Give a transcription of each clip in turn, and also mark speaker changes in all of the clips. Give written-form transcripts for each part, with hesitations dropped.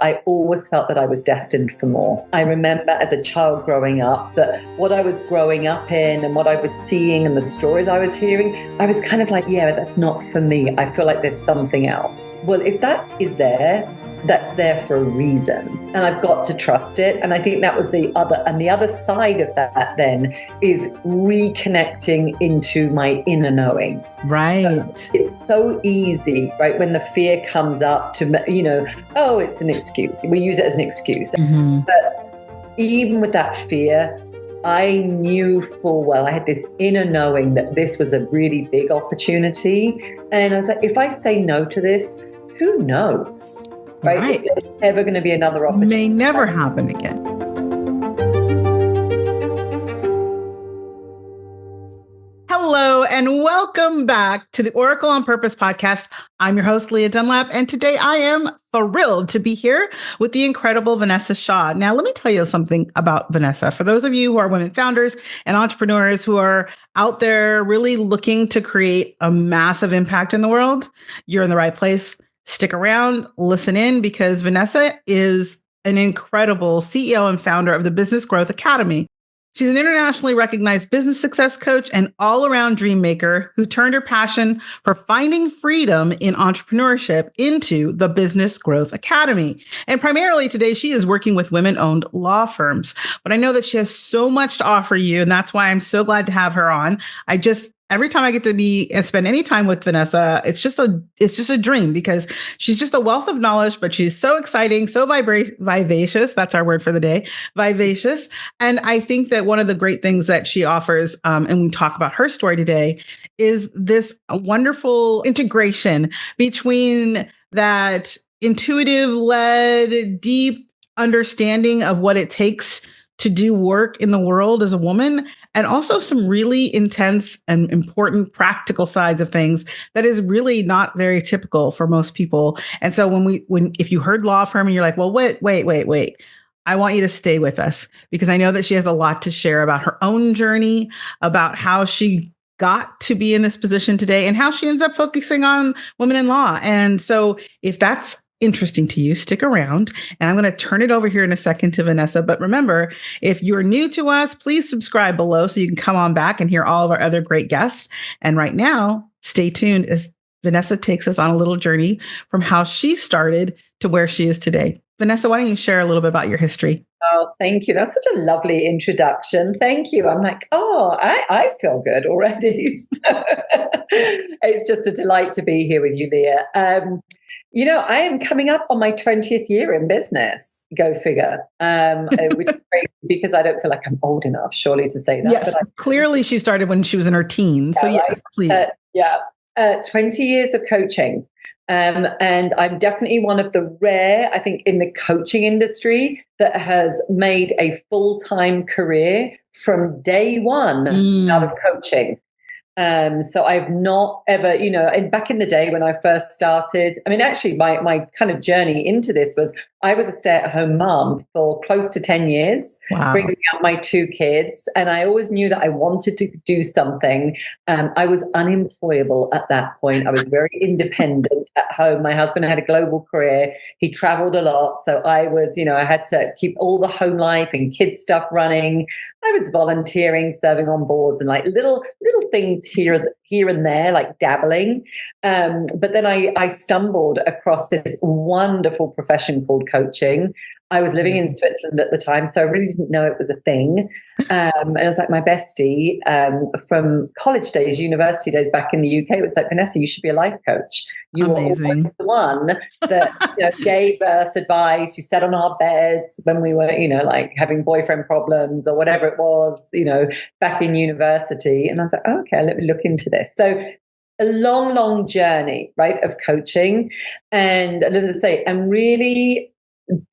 Speaker 1: I always felt that I was destined for more. I remember as a child growing up that what I was growing up in and what I was seeing and the stories I was hearing, I was kind of like, yeah, but that's not for me. I feel like there's something else. Well, if that is there, that's there for a reason. And I've got to trust it. And I think that was the other side of that then is reconnecting into my inner knowing.
Speaker 2: Right.
Speaker 1: So it's so easy, right? When the fear comes up to, oh, it's an excuse. We use it as an excuse.
Speaker 2: Mm-hmm.
Speaker 1: But even with that fear, I knew full well, I had this inner knowing that this was a really big opportunity. And I was like, if I say no to this, who knows? Right? If there's ever going to be another opportunity.
Speaker 2: May never happen again. Hello, and welcome back to the Oracle on Purpose podcast. I'm your host, Leah Dunlap, and today I am thrilled to be here with the incredible Vanessa Shaw. Now, let me tell you something about Vanessa. For those of you who are women founders and entrepreneurs who are out there really looking to create a massive impact in the world, you're in the right place. Stick around, listen in, because Vanessa is an incredible CEO and founder of the Business Growth Academy. She's an internationally recognized business success coach and all-around dream maker who turned her passion for finding freedom in entrepreneurship into the Business Growth Academy. And primarily today, she is working with women-owned law firms. But I know that she has so much to offer you, and that's why I'm so glad to have her on. Every time I get to be and spend any time with Vanessa, it's just a dream because she's just a wealth of knowledge, but she's so exciting, so vivacious. That's our word for the day, vivacious. And I think that one of the great things that she offers, and we talk about her story today, is this wonderful integration between that intuitive-led, deep understanding of what it takes to do work in the world as a woman, and also some really intense and important practical sides of things that is really not very typical for most people. And so if you heard law firm and you're like, well, wait, I want you to stay with us because I know that she has a lot to share about her own journey, about how she got to be in this position today and how she ends up focusing on women in law. And so if that's interesting to you, stick around. And I'm going to turn it over here in a second to Vanessa. But remember, if you're new to us, please subscribe below so you can come on back and hear all of our other great guests. And right now, stay tuned as Vanessa takes us on a little journey from how she started to where she is today. Vanessa, why don't you share a little bit about your history?
Speaker 1: Oh, thank you. That's such a lovely introduction. Thank you. I'm like, I feel good already. It's just a delight to be here with you, Leah. I am coming up on my 20th year in business. Go figure. Which is great because I don't feel like I'm old enough, surely, to say that.
Speaker 2: Yes, but clearly she started when she was in her teens.
Speaker 1: Yeah,
Speaker 2: so yes, please.
Speaker 1: 20 years of coaching. And I'm definitely one of the rare, I think, in the coaching industry that has made a full-time career from day one out of coaching. So I've not ever, and back in the day when I first started, I mean, actually my kind of journey into this was I was a stay-at-home mom for close to 10 years, bringing up my two kids. And I always knew that I wanted to do something. I was unemployable at that point. I was very independent at home. My husband had a global career. He traveled a lot. So I was, I had to keep all the home life and kids stuff running. I was volunteering, serving on boards and like little things here and there, like dabbling. But then I stumbled across this wonderful profession called coaching. I was living in Switzerland at the time, so I really didn't know it was a thing. And it was like my bestie from college days, university days back in the UK was like, Vanessa, you should be a life coach. You were always the one that gave us advice. You sat on our beds when we were, like having boyfriend problems or whatever it was, back in university. And I was like, okay, let me look into this. So a long, long journey, right, of coaching. And as I say, I'm really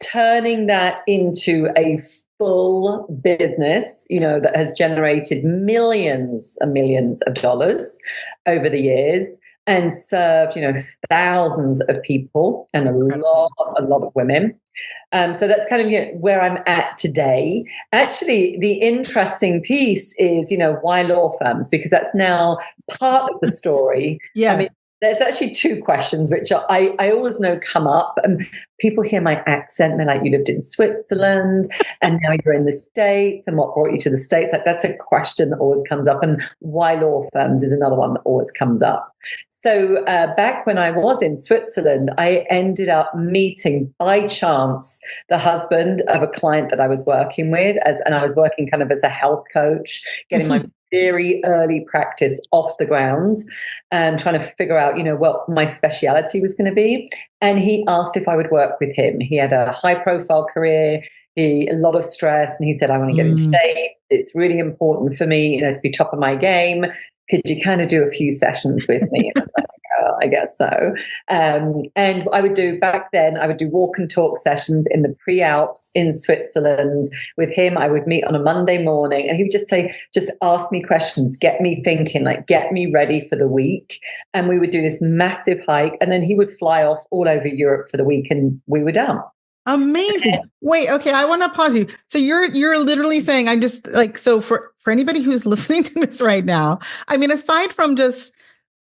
Speaker 1: turning that into a full business, that has generated millions and millions of dollars over the years and served, thousands of people and a lot of women. So that's kind of where I'm at today. Actually, the interesting piece is, why law firms? Because that's now part of the story.
Speaker 2: Yeah.
Speaker 1: I mean, There's actually two questions which I always know come up, and people hear my accent and they're like, you lived in Switzerland and now you're in the States, and what brought you to the States? Like, that's a question that always comes up, and why law firms is another one that always comes up. So back when I was in Switzerland, I ended up meeting by chance the husband of a client that I was working with, and I was working kind of as a health coach, getting my very early practice off the ground and trying to figure out, what my speciality was going to be. And he asked if I would work with him. He had a high profile career, a lot of stress. And he said, I want to get into shape. It's really important for me, to be top of my game. Could you kind of do a few sessions with me? And I was like, oh, I guess so. And I would do walk and talk sessions in the pre-Alps in Switzerland with him. I would meet on a Monday morning and he would just say, just ask me questions, get me thinking, like get me ready for the week. And we would do this massive hike, and then he would fly off all over Europe for the week and we were done.
Speaker 2: Amazing. Wait, okay, I want to pause you. So you're literally saying, I'm just like, so for anybody who's listening to this right now, I mean, aside from just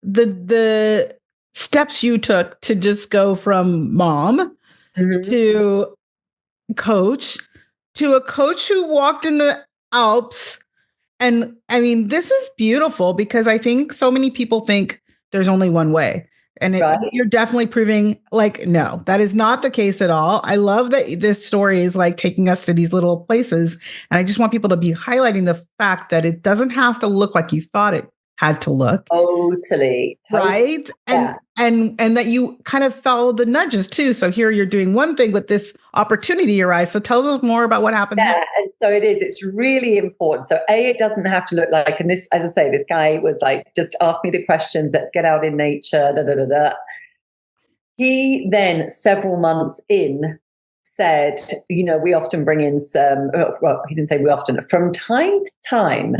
Speaker 2: the steps you took to just go from mom to coach to a coach who walked in the Alps. And I mean, this is beautiful because I think so many people think there's only one way. And you're definitely proving like, no, that is not the case at all. I love that this story is like taking us to these little places. And I just want people to be highlighting the fact that it doesn't have to look like you thought it had to look.
Speaker 1: Totally.
Speaker 2: Right.
Speaker 1: Yeah.
Speaker 2: And that you kind of followed the nudges too. So here you're doing one thing with this opportunity arise. So tell us more about what happened.
Speaker 1: Yeah. And so it's really important. So it doesn't have to look like, and this, as I say, this guy was like, just ask me the questions, let's get out in nature, da, da, da, da. He then, several months in, said, we often bring in he didn't say we often, from time to time,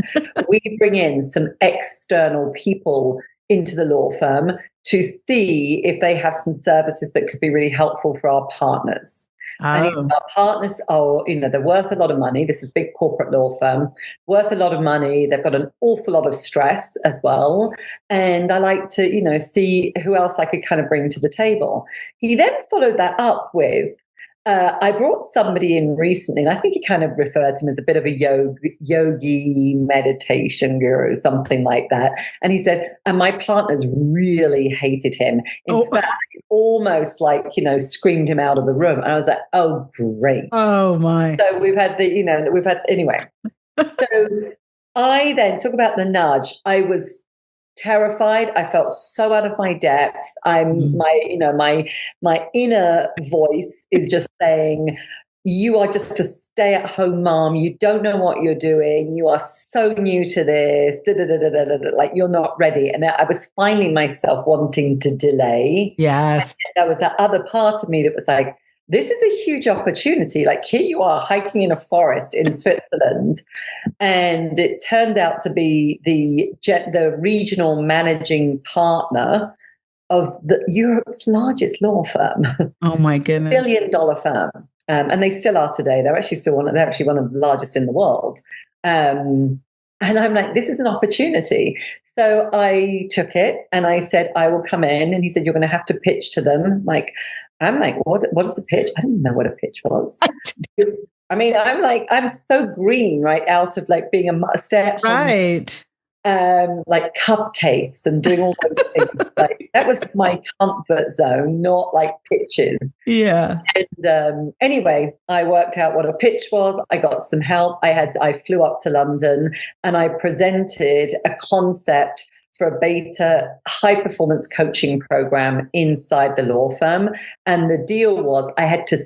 Speaker 1: we bring in some external people into the law firm to see if they have some services that could be really helpful for our partners. And our partners are, they're worth a lot of money. This is a big corporate law firm, worth a lot of money. They've got an awful lot of stress as well. And I like to, see who else I could kind of bring to the table. He then followed that up with, I brought somebody in recently, and I think he kind of referred to him as a bit of a yogi meditation guru, something like that. And he said, and my partners really hated him. In fact, almost like, screamed him out of the room. And I was like, oh, great.
Speaker 2: Oh, my.
Speaker 1: So anyway. So I then talk about the nudge. I was terrified. I felt so out of my depth. My inner voice is just saying, you are just a stay-at-home mom. You don't know what you're doing. You are so new to this. Like you're not ready. And I was finding myself wanting to delay.
Speaker 2: Yes.
Speaker 1: And there was that other part of me that was like, this is a huge opportunity. Like here you are hiking in a forest in Switzerland, and it turned out to be the regional managing partner of Europe's largest law firm.
Speaker 2: Oh my goodness.
Speaker 1: $1 billion firm. And they still are today. They're actually one of the largest in the world. And I'm like, this is an opportunity. So I took it and I said, I will come in. And he said, you're going to have to pitch to them. I'm like, what is the pitch? I didn't know what a pitch was. I mean, I'm so green, right, out of like being a stay-at-home.
Speaker 2: Right.
Speaker 1: Like cupcakes and doing all those things. Like that was my comfort zone, not like pitches.
Speaker 2: Yeah.
Speaker 1: And anyway, I worked out what a pitch was. I got some help. I flew up to London and I presented a concept for a beta high performance coaching program inside the law firm. And the deal was I had to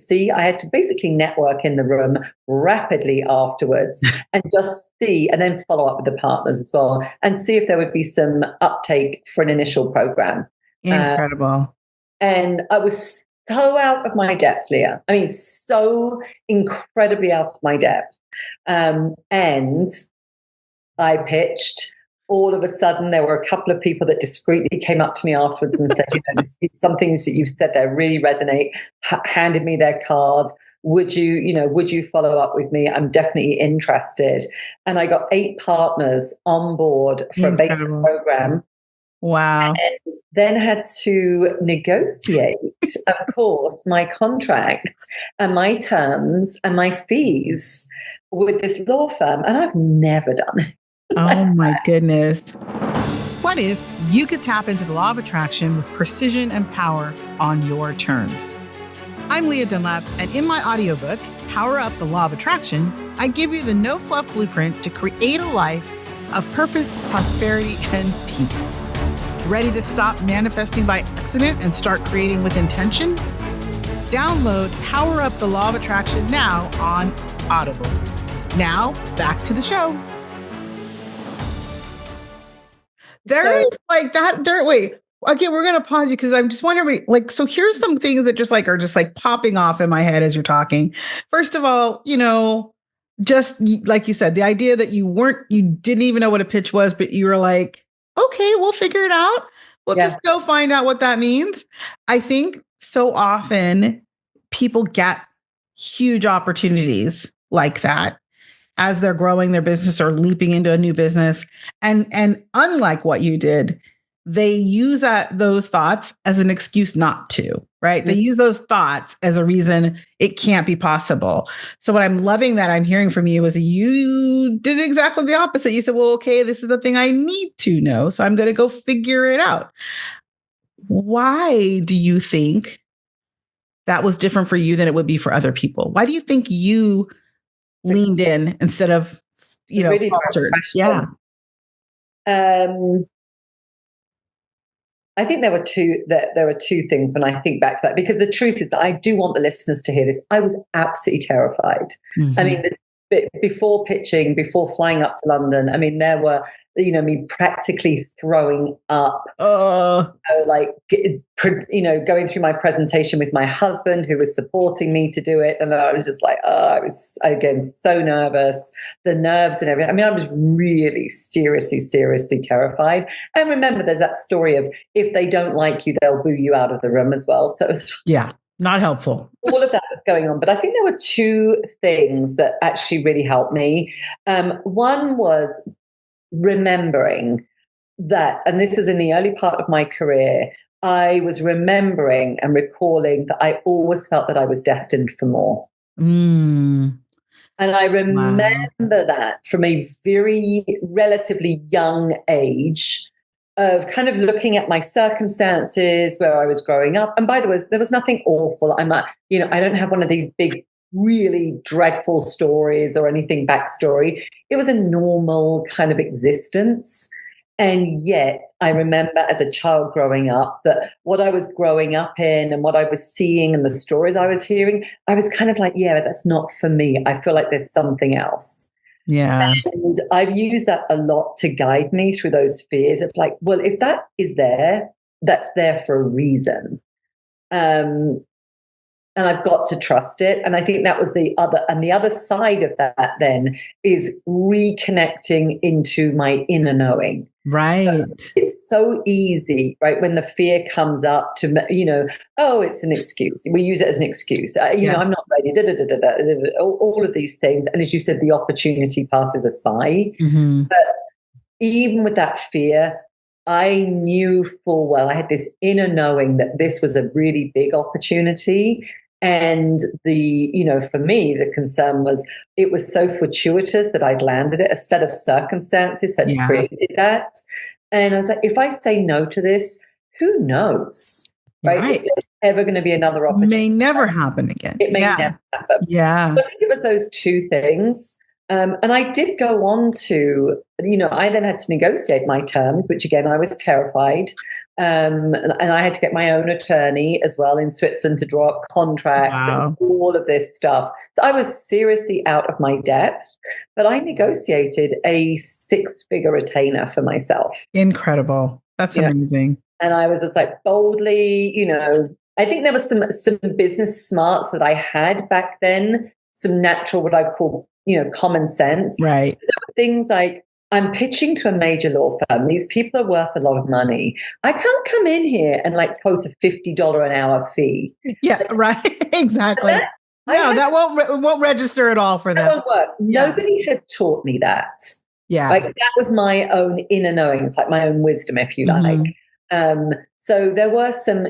Speaker 1: basically network in the room rapidly afterwards and just see, and then follow up with the partners as well and see if there would be some uptake for an initial program.
Speaker 2: Incredible.
Speaker 1: And I was so out of my depth, Leah. I mean, so incredibly out of my depth. And I pitched. All of a sudden, there were a couple of people that discreetly came up to me afterwards and said, some things that you've said there really resonate, handed me their cards. Would you follow up with me? I'm definitely interested. And I got 8 partners on board for a beta program.
Speaker 2: Wow.
Speaker 1: And then had to negotiate, of course, my contract and my terms and my fees with this law firm. And I've never done it.
Speaker 2: Oh my goodness. What if you could tap into the law of attraction with precision and power on your terms? I'm Leah Dunlap, and in my audiobook, Power Up the Law of Attraction, I give you the no-fluff blueprint to create a life of purpose, prosperity, and peace. Ready to stop manifesting by accident and start creating with intention? Download Power Up the Law of Attraction now on Audible. Now, back to the show. Wait. Okay, we're going to pause you because I'm just wondering, so here's some things that are just popping off in my head as you're talking. First of all, just like you said, the idea that you didn't even know what a pitch was, but you were like, okay, we'll figure it out. We'll just go find out what that means. I think so often people get huge opportunities like that as they're growing their business or leaping into a new business. And unlike what you did, they use those thoughts as an excuse not to, right? Mm-hmm. They use those thoughts as a reason it can't be possible. So what I'm loving that I'm hearing from you is you did exactly the opposite. You said, well, okay, this is a thing I need to know, so I'm going to go figure it out. Why do you think that was different for you than it would be for other people? Why do you think you leaned in instead of,
Speaker 1: really
Speaker 2: faltered?
Speaker 1: Yeah. I think there were two things when I think back to that, because the truth is that I do want the listeners to hear this. I was absolutely terrified. Mm-hmm. I mean, before pitching, before flying up to London, I mean, there were, me practically throwing up, going through my presentation with my husband who was supporting me to do it. And I was just like, I was, again, so nervous, the nerves and everything. I mean, I was really seriously terrified. And remember, there's that story of if they don't like you, they'll boo you out of the room as well. So it was,
Speaker 2: not helpful.
Speaker 1: All of that was going on. But I think there were two things that actually really helped me. One was remembering that, and this is in the early part of my career, I was remembering and recalling that I always felt that I was destined for more. And I remember that from a very relatively young age of kind of looking at my circumstances where I was growing up. And by the way, there was nothing awful. I don't have one of these big, really dreadful stories or anything backstory. It was a normal kind of existence. And yet I remember as a child growing up that what I was growing up in and what I was seeing and the stories I was hearing, I was kind of like, but that's not for me. I feel like there's something else.
Speaker 2: Yeah.
Speaker 1: And I've used that a lot to guide me through those fears of like, well, if that is there, that's there for a reason. And I've got to trust it. And I think that was the other side of that then is reconnecting into my inner knowing.
Speaker 2: Right. So
Speaker 1: it's so easy, right? When the fear comes up to, it's an excuse. We use it as an excuse. I'm not ready, all of these things. And as you said, the opportunity passes us by. Mm-hmm. But even with that fear, I knew full well, I had this inner knowing that this was a really big opportunity. And for me, the concern was it was so fortuitous that I'd landed it. A set of circumstances had created that. And I was like, if I say no to this, who knows? Right? If there's ever going to be another opportunity.
Speaker 2: It may never happen again.
Speaker 1: It may never happen.
Speaker 2: Yeah.
Speaker 1: So I think it was those two things. And I did go on to, I then had to negotiate my terms, which again, I was terrified. And I had to get my own attorney as well in Switzerland to draw up contracts and all of this stuff. So I was seriously out of my depth, but I negotiated a 6-figure retainer for myself.
Speaker 2: Incredible. That's amazing.
Speaker 1: And I was just like boldly, I think there was some business smarts that I had back then, some natural, what I call, common sense.
Speaker 2: Right.
Speaker 1: There were things like, I'm pitching to a major law firm. These people are worth a lot of money. I can't come in here and quote a $50 an hour fee.
Speaker 2: Yeah, right. Exactly. That won't register at all for them.
Speaker 1: That won't work. Yeah. Nobody had taught me that.
Speaker 2: Yeah.
Speaker 1: Like that was my own inner knowing. It's like my own wisdom, if you like. So there were some,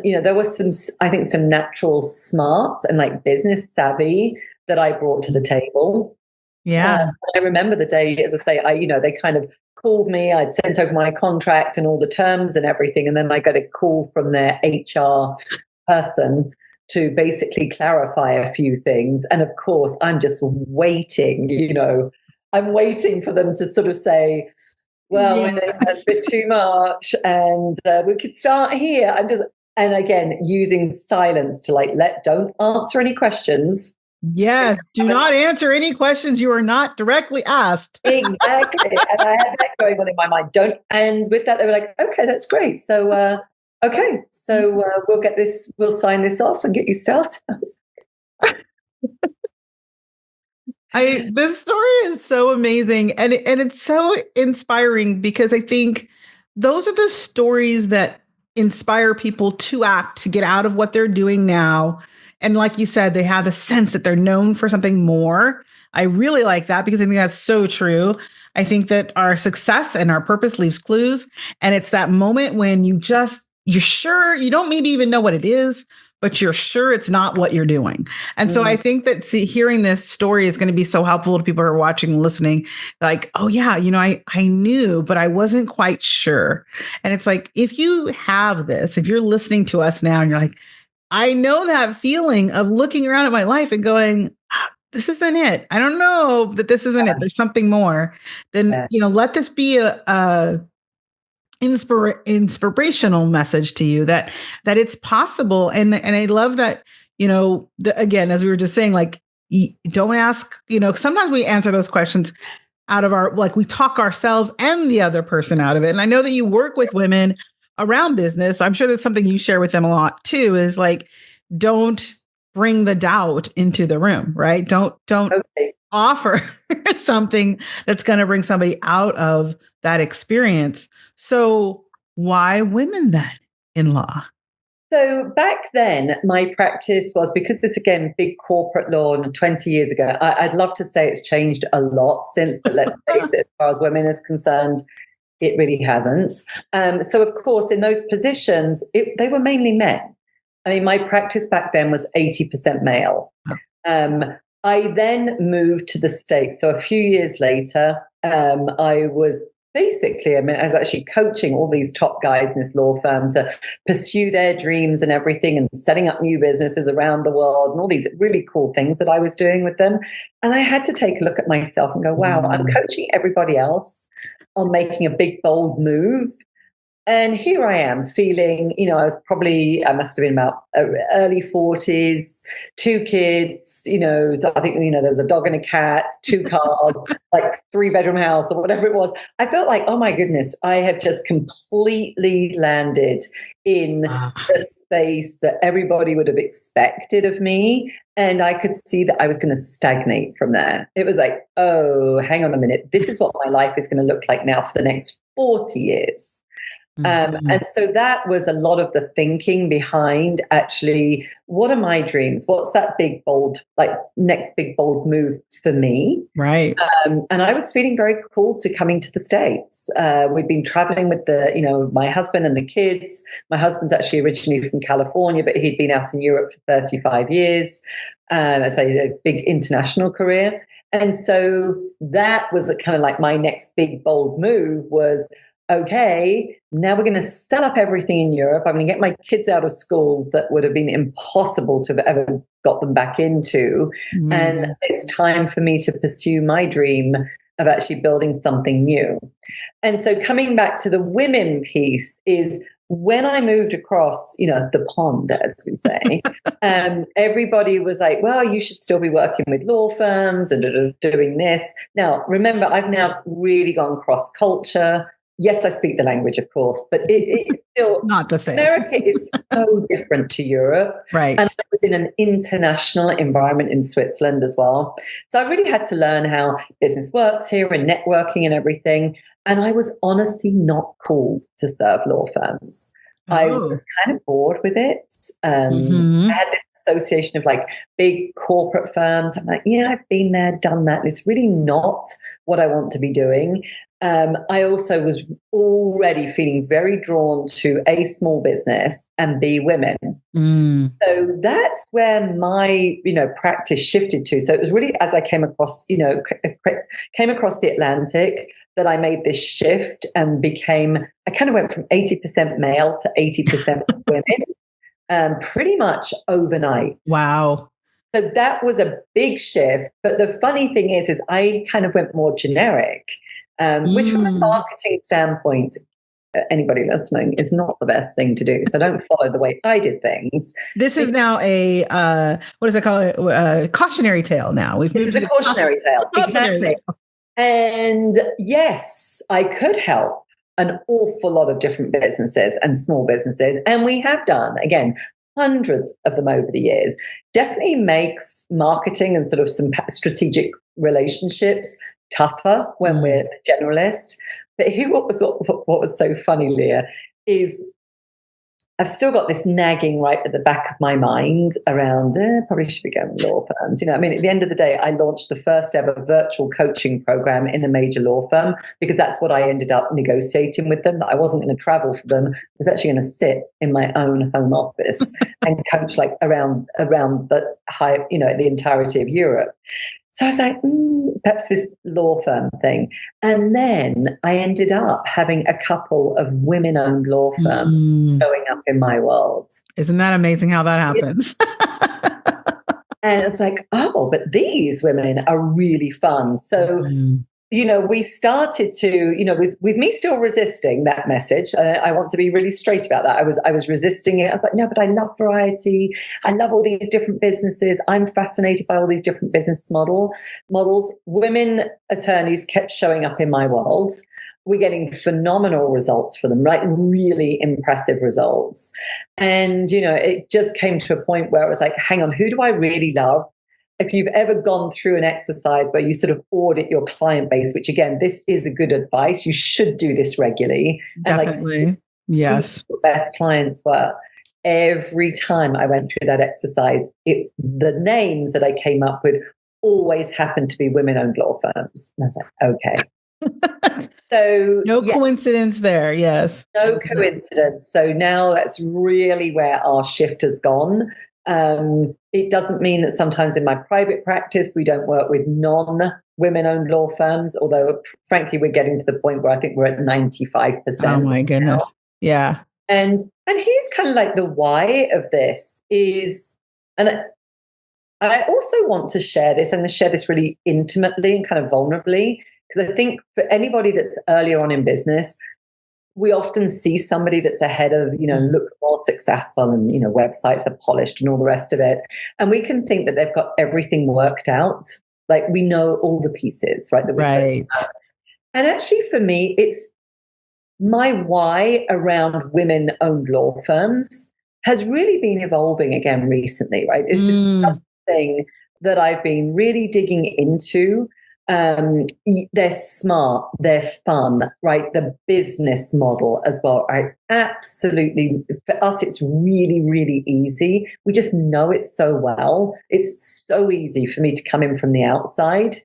Speaker 1: I think some natural smarts and like business savvy that I brought to the table.
Speaker 2: Yeah.
Speaker 1: I remember the day, as I say, they kind of called me. I'd sent over my contract and all the terms and everything. And then I got a call from their HR person to basically clarify a few things. And of course, I'm just waiting, I'm waiting for them to sort of say, well,
Speaker 2: Yeah.
Speaker 1: that's a bit too much. And we could start here. And again, using silence to don't answer any questions.
Speaker 2: Yes. Do not answer any questions you are not directly asked.
Speaker 1: Exactly. And I had that going on in my mind. And with that, they were like, okay, that's great. So, we'll sign this off and get you started.
Speaker 2: This story is so amazing and it's so inspiring because I think those are the stories that inspire people to act, to get out of what they're doing now. And like you said, they have a sense that they're known for something more. I really like that because I think that's so true. I think that our success and our purpose leaves clues. And it's that moment when you're sure you don't maybe even know what it is, but you're sure it's not what you're doing. And so I think that hearing this story is going to be so helpful to people who are watching and listening. Like, oh yeah, I knew, but I wasn't quite sure. And it's like, if you have this, if you're listening to us now and you're like, I know that feeling of looking around at my life and going, this isn't it. I don't know that this isn't it. There's something more. Then, let this be a inspirational message to you that it's possible. And I love that, again, as we were just saying, like, don't ask, sometimes we answer those questions out of we talk ourselves and the other person out of it. And I know that you work with women around business. I'm sure that's something you share with them a lot too, is like, don't bring the doubt into the room, right? Don't offer something that's going to bring somebody out of that experience. So why women then in law?
Speaker 1: So back then, my practice was, because this, again, big corporate law 20 years ago, I'd love to say it's changed a lot since, but let's face it, as far as women is concerned, it really hasn't. So of course, in those positions, they were mainly men. I mean, my practice back then was 80% male. I then moved to the States. So a few years later, I was actually coaching all these top guys in this law firm to pursue their dreams and everything, and setting up new businesses around the world and all these really cool things that I was doing with them. And I had to take a look at myself and go, wow, I'm coaching everybody else on making a big, bold move. And here I am feeling, I must have been about early 40s, 2 kids, I think, there was a dog and a cat, 2 cars, like 3-bedroom house or whatever it was. I felt like, oh my goodness, I have just completely landed in the space that everybody would have expected of me. And I could see that I was going to stagnate from there. It was like, oh, hang on a minute. This is what my life is going to look like now for the next 40 years. And so that was a lot of the thinking behind, actually, what are my dreams? What's that big, bold, next big, bold move for me?
Speaker 2: Right.
Speaker 1: And I was feeling very cool to coming to the States. We've been traveling with my husband and the kids. My husband's actually originally from California, but he'd been out in Europe for 35 years. As a big international career. And so that was kind of like my next big, bold move was, okay, now we're going to sell up everything in Europe. I'm going to get my kids out of schools that would have been impossible to have ever got them back into. And it's time for me to pursue my dream of actually building something new. And so coming back to the women piece is when I moved across, the pond, as we say, everybody was like, well, you should still be working with law firms and doing this. Now, remember, I've now really gone cross culture. Yes, I speak the language, of course, but it's still
Speaker 2: not the same.
Speaker 1: America is so different to Europe.
Speaker 2: Right.
Speaker 1: And I was in an international environment in Switzerland as well. So I really had to learn how business works here and networking and everything. And I was honestly not called to serve law firms. I was kind of bored with it. I had this association of big corporate firms. I'm like, yeah, I've been there, done that. And it's really not what I want to be doing. I also was already feeling very drawn to A, small business, and B, women. So that's where my, practice shifted to. So it was really as I came across the Atlantic that I made this shift and I kind of went from 80% male to 80% women, pretty much overnight.
Speaker 2: Wow.
Speaker 1: So that was a big shift. But the funny thing is I kind of went more generic, which from a marketing standpoint, anybody listening, is not the best thing to do. So don't follow the way I did things.
Speaker 2: This is now a, what does it call it? Cautionary tale now.
Speaker 1: This is a cautionary tale. Exactly. And yes, I could help an awful lot of different businesses and small businesses. And we have done, again, hundreds of them over the years. Definitely makes marketing and sort of some strategic relationships tougher when we're the generalist. But what was so funny, Leah, is I've still got this nagging right at the back of my mind around, probably should be going to law firms. At the end of the day, I launched the first ever virtual coaching program in a major law firm because that's what I ended up negotiating with them, that I wasn't going to travel for them. I was actually going to sit in my own home office and coach like around the the entirety of Europe. So I was like, perhaps this law firm thing. And then I ended up having a couple of women-owned law firms showing up in my world.
Speaker 2: Isn't that amazing how that happens?
Speaker 1: And it's like, oh, but these women are really fun. So, we started to, with me still resisting that message. I want to be really straight about that. I was resisting it. I thought, no, but I love variety. I love all these different businesses. I'm fascinated by all these different business models. Women attorneys kept showing up in my world. We're getting phenomenal results for them, right? Really impressive results. And, it just came to a point where I was like, hang on, who do I really love? If you've ever gone through an exercise where you sort of audit your client base, which again, this is a good advice. You should do this regularly.
Speaker 2: Definitely.
Speaker 1: And
Speaker 2: yes.
Speaker 1: Who the best clients were. Every time I went through that exercise, the names that I came up with always happened to be women-owned law firms. And I was like, okay. So
Speaker 2: no coincidence there. Yes.
Speaker 1: No coincidence. So now that's really where our shift has gone. It doesn't mean that sometimes in my private practice, we don't work with non-women-owned law firms, although frankly, we're getting to the point where I think we're at 95%.
Speaker 2: Oh my goodness. Now. Yeah.
Speaker 1: And here's kind of like the why of this is, and I also want to share this. I'm going to share this really intimately and kind of vulnerably, because I think for anybody that's earlier on in business, we often see somebody that's ahead of, looks more successful and, websites are polished and all the rest of it. And we can think that they've got everything worked out. Like we know all the pieces, right? That we're supposed to have. And actually for me, it's my why around women-owned law firms has really been evolving again recently, right? It's just something that I've been really digging into. They're smart, they're fun, right? The business model as well, right? Absolutely. For us, it's really, really easy. We just know it so well. It's so easy for me to come in from the outside,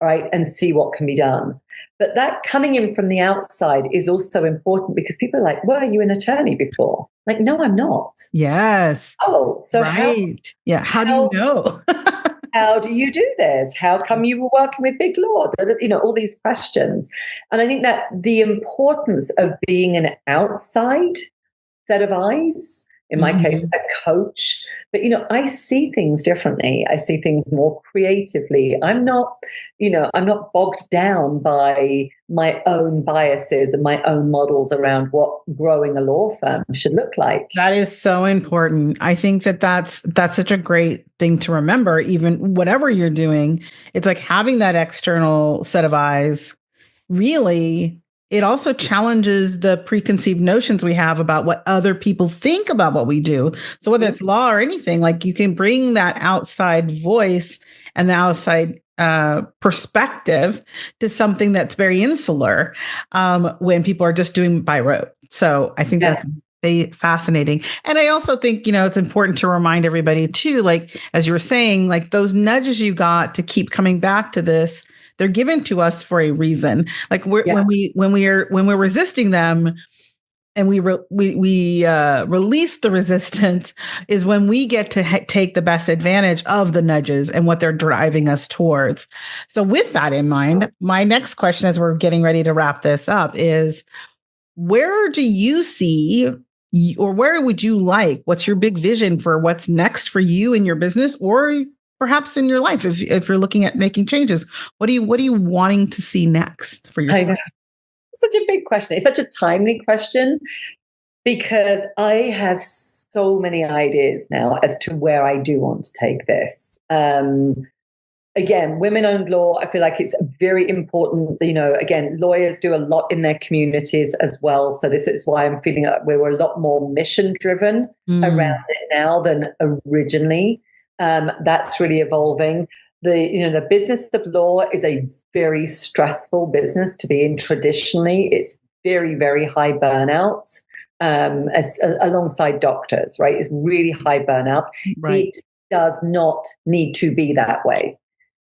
Speaker 1: right? And see what can be done. But that coming in from the outside is also important because people are like, were you an attorney before? Like, no, I'm not.
Speaker 2: Yes.
Speaker 1: Oh, so
Speaker 2: how do you know?
Speaker 1: How do you do this? How come you were working with big law? All these questions. And I think that the importance of being an outside set of eyes, in my case, a coach, but, I see things differently. I see things more creatively. I'm not bogged down by my own biases and my own models around what growing a law firm should look like.
Speaker 2: That is so important. I think that's such a great thing to remember, even whatever you're doing. It's like having that external set of eyes. Really, it also challenges the preconceived notions we have about what other people think about what we do. So whether it's law or anything, like you can bring that outside voice and the outside perspective to something that's very insular when people are just doing by rote. So I think that's fascinating. And I also think, it's important to remind everybody too, like, as you were saying, like those nudges you got to keep coming back to this they're given to us for a reason. Like
Speaker 1: Yeah.
Speaker 2: when we're resisting them, and we release the resistance, is when we get to take the best advantage of the nudges and what they're driving us towards. So with that in mind, my next question as we're getting ready to wrap this up is, where do you see, or where would you like, what's your big vision for what's next for you in your business, or perhaps in your life, if you're looking at making changes? What are you wanting to see next for yourself?
Speaker 1: I know. Such a big question. It's such a timely question, because I have so many ideas now as to where I do want to take this. Again, women-owned law, I feel like it's very important. Again, lawyers do a lot in their communities as well. So this is why I'm feeling like we were a lot more mission-driven around it now than originally. That's really evolving. The business of law is a very stressful business to be in traditionally. It's very, very high burnout, alongside doctors, right? It's really high burnout.
Speaker 2: Right.
Speaker 1: It does not need to be that way.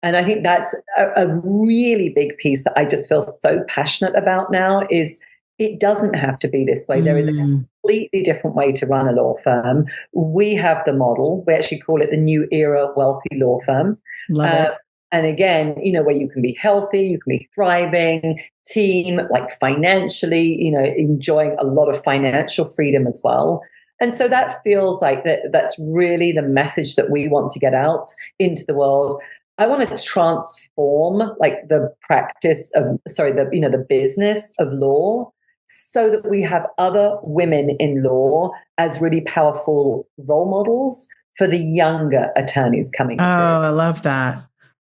Speaker 1: And I think that's a really big piece that I just feel so passionate about now, is it doesn't have to be this way. There is a completely different way to run a law firm. We have the model. We actually call it the New Era Wealthy Law Firm.
Speaker 2: Love it.
Speaker 1: And again, where you can be healthy, you can be thriving, team, like financially, enjoying a lot of financial freedom as well. And so that feels like that's really the message that we want to get out into the world. I want to transform like the practice of, the business of law, so that we have other women in law as really powerful role models for the younger attorneys coming through.
Speaker 2: Oh, I love that.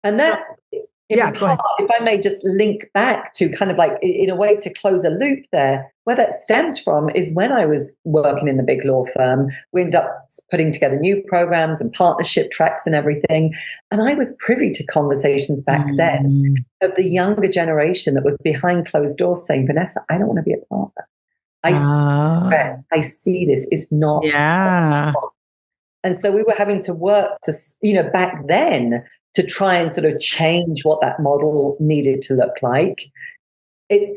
Speaker 1: And that, go ahead. If I may just link back to kind of like, in a way, to close a loop there, where that stems from is when I was working in the big law firm, we ended up putting together new programs and partnership tracks and everything. And I was privy to conversations back then of the younger generation that were behind closed doors saying, Vanessa, I don't want to be a part of that. I see stress. I see this. It's not.
Speaker 2: Yeah.
Speaker 1: And so we were having to work to, back then, to try and sort of change what that model needed to look like.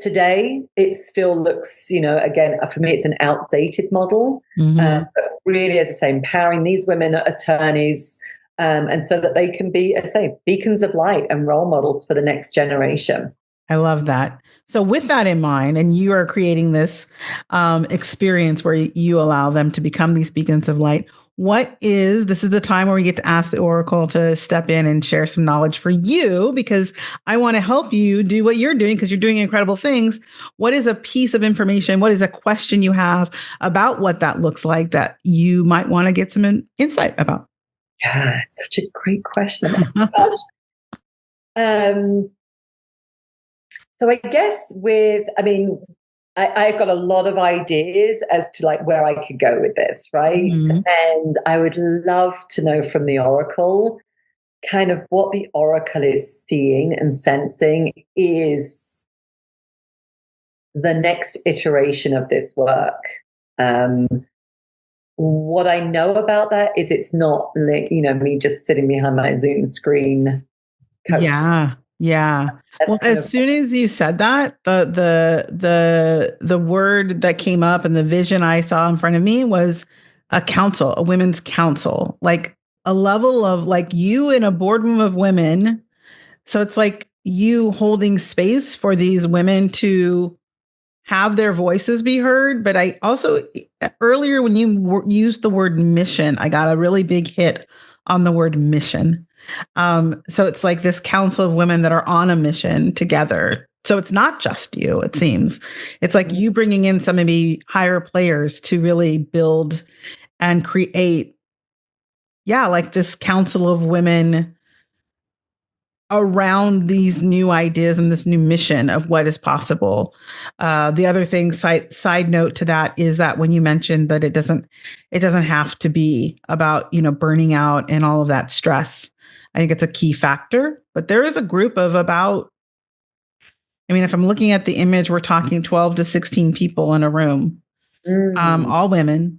Speaker 1: Today, it still looks, again, for me, it's an outdated model. But really, as I say, empowering these women attorneys, and so that they can be, as I say, beacons of light and role models for the next generation.
Speaker 2: I love that. So with that in mind, and you are creating this experience where you allow them to become these beacons of light, this is the time where we get to ask the Oracle to step in and share some knowledge for you, because I want to help you do what you're doing, because you're doing incredible things. What is a piece of information? What is a question you have about what that looks like that you might want to get some insight about?
Speaker 1: Yeah, it's such a great question. So I guess I've got a lot of ideas as to like where I could go with this, right? And I would love to know from the Oracle kind of what the Oracle is seeing and sensing is the next iteration of this work. What I know about that is it's not like, me just sitting behind my Zoom screen coaching.
Speaker 2: Yeah. Well, as soon as you said that, the word that came up and the vision I saw in front of me was a women's council, like a level of like you in a boardroom of women. So it's like you holding space for these women to have their voices be heard. But I also, earlier when you used the word mission, I got a really big hit on the word mission. So it's like this council of women that are on a mission together. So it's not just you, it seems. It's like you bringing in some maybe higher players to really build and create, like this council of women around these new ideas and this new mission of what is possible. The other thing, side note to that, is that when you mentioned that it doesn't have to be about, burning out and all of that stress. I think it's a key factor, but there is a group of about, if I'm looking at the image, we're talking 12 to 16 people in a room, all women.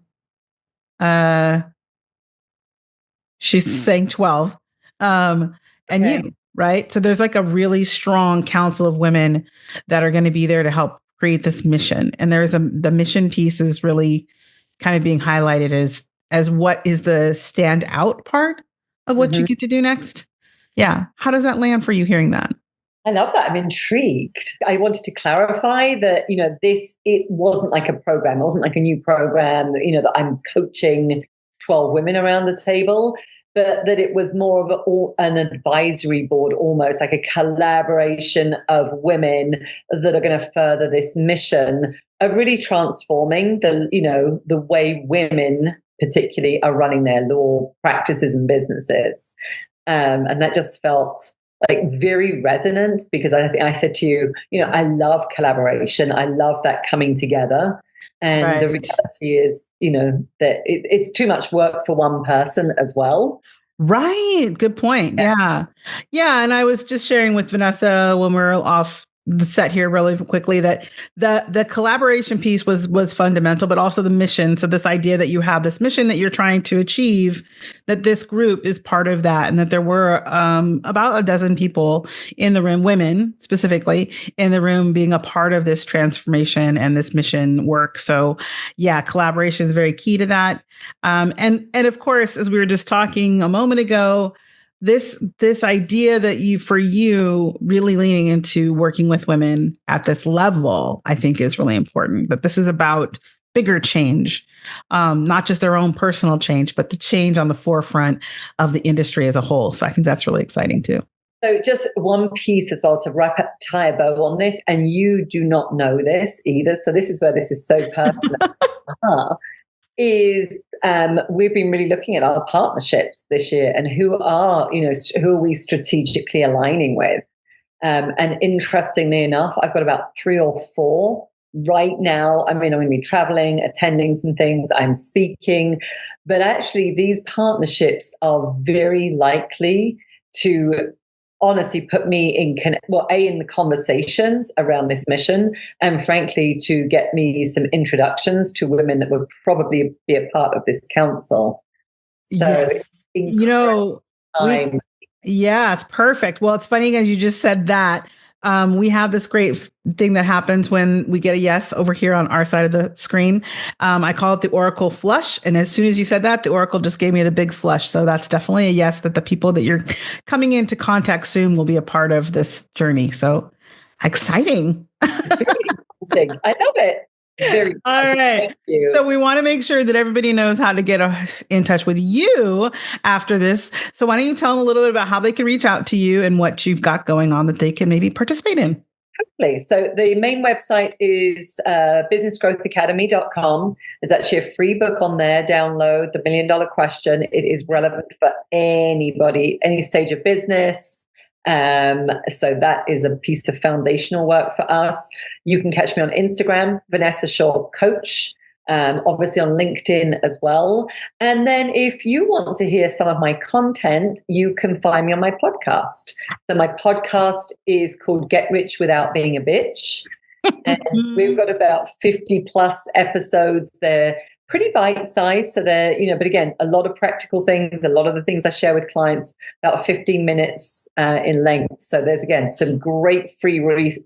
Speaker 2: She's saying 12. And right? So there's like a really strong council of women that are going to be there to help create this mission. And the mission piece is really kind of being highlighted as what is the standout part of what you get to do next. Yeah. How does that land for you hearing that?
Speaker 1: I love that. I'm intrigued. I wanted to clarify that, it wasn't like a program. It wasn't like a new program, that I'm coaching 12 women around the table, but that it was more of an advisory board, almost like a collaboration of women that are going to further this mission of really transforming the way women particularly are running their law practices and businesses. And that just felt like very resonant, because I think I said to you, I love collaboration. I love that coming together. And the reality is, that it's too much work for one person as well.
Speaker 2: Right. Good point. Yeah. Yeah. And I was just sharing with Vanessa when we we're off the set here really quickly that the collaboration piece was fundamental, but also the mission. So this idea that you have this mission that you're trying to achieve, that this group is part of that, and that there were about a dozen people in the room, women specifically, in the room being a part of this transformation and this mission work. So yeah, collaboration is very key to that. And of course, as we were just talking a moment ago, this idea that for you really leaning into working with women at this level, I think is really important, that this is about bigger change, not just their own personal change, but the change on the forefront of the industry as a whole. So I think that's really exciting too.
Speaker 1: So just one piece as well to tie a bow on this, and you do not know this either. So this is where this is so personal. Is we've been really looking at our partnerships this year and who are we strategically aligning with. And interestingly enough, I've got about 3 or 4 right now. I mean, I'm going to be traveling, attending some things, I'm speaking, but actually these partnerships are very likely to honestly put me in the conversations around this mission, and frankly to get me some introductions to women that would probably be a part of this council. So
Speaker 2: yes. Yes, perfect. Well, it's funny as you just said that. We have this great thing that happens when we get a yes over here on our side of the screen. I call it the Oracle flush. And as soon as you said that, the Oracle just gave me the big flush. So that's definitely a yes, that the people that you're coming into contact soon will be a part of this journey. So exciting.
Speaker 1: I love it. Very
Speaker 2: all right. So we want to make sure that everybody knows how to get in touch with you after this. So why don't you tell them a little bit about how they can reach out to you and what you've got going on that they can maybe participate in?
Speaker 1: Totally. So the main website is businessgrowthacademy.com. There's actually a free book on there. Download The $1 Million Question. It is relevant for anybody, any stage of business. So that is a piece of foundational work for us. You can catch me on Instagram, Vanessa Shaw Coach, obviously on LinkedIn as well. And then if you want to hear some of my content, you can find me on my podcast. So my podcast is called Get Rich Without Being a Bitch. And we've got about 50 plus episodes there. Pretty bite-sized, so they're, but again, a lot of practical things. A lot of the things I share with clients, about 15 minutes in length. So there's, again, some great free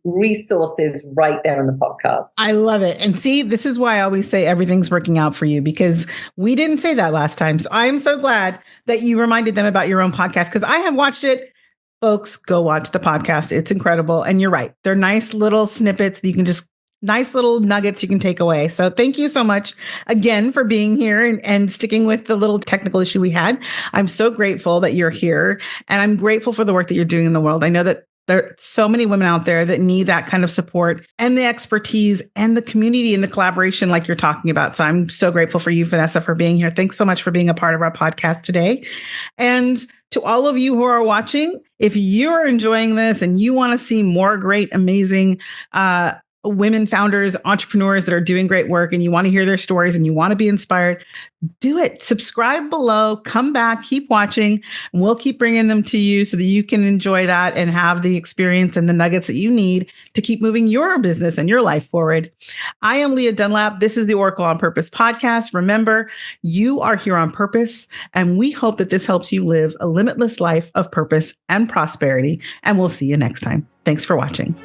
Speaker 1: resources right there on the podcast.
Speaker 2: I love it. And see, this is why I always say everything's working out for you, because we didn't say that last time. So I'm so glad that you reminded them about your own podcast, because I have watched it. Folks, go watch the podcast. It's incredible. And you're right. They're nice little snippets that you can just nice little nuggets you can take away. So thank you so much again for being here and sticking with the little technical issue we had. I'm so grateful that you're here, and I'm grateful for the work that you're doing in the world. I know that there are so many women out there that need that kind of support and the expertise and the community and the collaboration like you're talking about. So I'm so grateful for you, Vanessa, for being here. Thanks so much for being a part of our podcast today. And to all of you who are watching, if you're enjoying this and you want to see more great, amazing women founders, entrepreneurs that are doing great work and you want to hear their stories and you want to be inspired, do it. Subscribe below, come back, keep watching, and we'll keep bringing them to you so that you can enjoy that and have the experience and the nuggets that you need to keep moving your business and your life forward. I am Leah Dunlap. This is the Oracle on Purpose podcast. Remember, you are here on purpose, and we hope that this helps you live a limitless life of purpose and prosperity. And we'll see you next time. Thanks for watching.